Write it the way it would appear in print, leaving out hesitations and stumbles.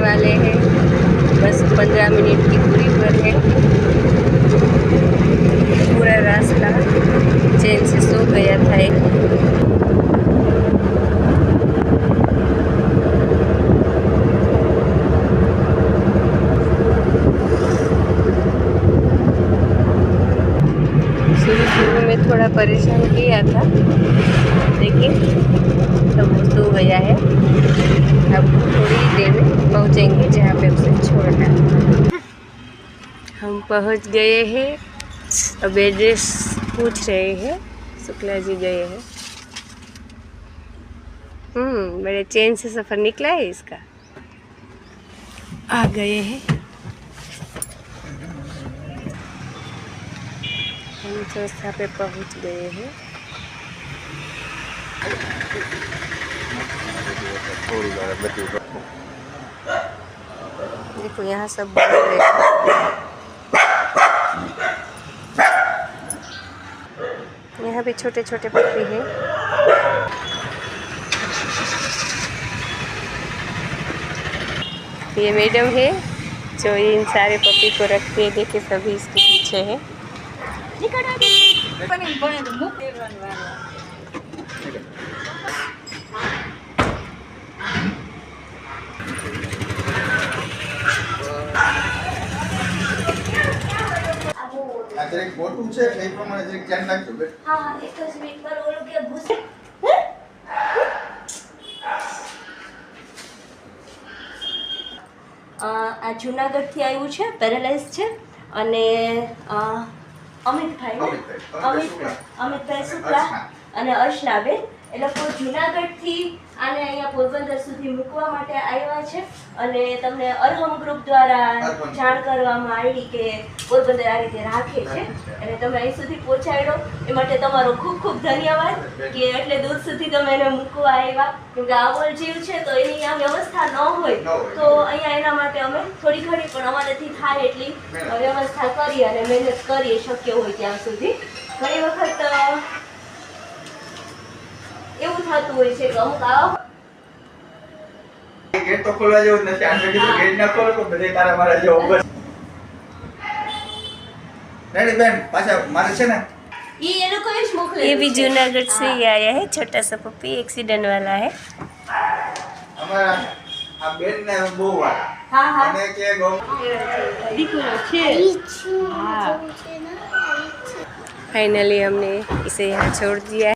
वाले हैं, बस 15 मिनट की दूरी पर है। पूरा रास्ता चैन से सो गया था। शुरू में थोड़ा परेशान किया था, लेकिन तब वो सो गया है। अब थोड़ी देर में पहुँचेंगे जहाँ पे उसे छोड़ना। हम पहुँच गए हैं। अब एड्रेस पूछ रहे हैं। शुक्ला जी गए हैं। बड़े चैन से सफ़र निकला है इसका। आ गए हैं हम, संस्था पे पहुँच गए हैं। देखो यहाँ सब बोल रहे हैं। यहाँ भी छोटे छोटे पक्षी हैं। ये मैडम है जो इन सारे पपी को रखती है। देखिए सभी इसके पीछे है। આ જુનાગઢથી આવ્યું છે, પેરેલાઇઝ છે અને અમિતભાઈ શુક્લા અને અર્ચનાબેન એ લોકો જુનાગઢથી આને અહીંયા પોરબંદર સુધી મૂકવા માટે આવ્યા છે અને તમને અરહમ ગ્રુપ દ્વારા જાણ કરવામાં આવી કે પોરબંદર આ રીતે રાખે છે અને તમે અહીં સુધી પહોંચાડ્યો એ માટે તમારો ખૂબ ખૂબ ધન્યવાદ કે એટલે દૂર સુધી તમે એને મૂકવા આવ્યા, કેમકે આમોલ જીવ છે તો એની આ વ્યવસ્થા ન હોય તો અહીંયા એના માટે અમે થોડી ઘણી પણ અમારાથી થાય એટલી વ્યવસ્થા કરી અને મહેનત કરીએ શક્ય હોય ત્યાં સુધી. ઘણી વખત એવું થતું હોય છે કે અમુક આવો गेट तो खोलवा जो નથી આને કીધું गेट ના ખોલો તો બધે તારા મારા જેવો બસ રેડી બેન પાછા મારે છે ને ये लोग को मोकले. ये भी जूनागढ़ से ही आया है। छोटा सा पपी एक्सीडेंट वाला है। અમારા આ બેન ને બહુ વાળા हाँ हाँ અને કે ગો દીકરો છે. फाइनली हमने इसे यहाँ छोड़ दिया है।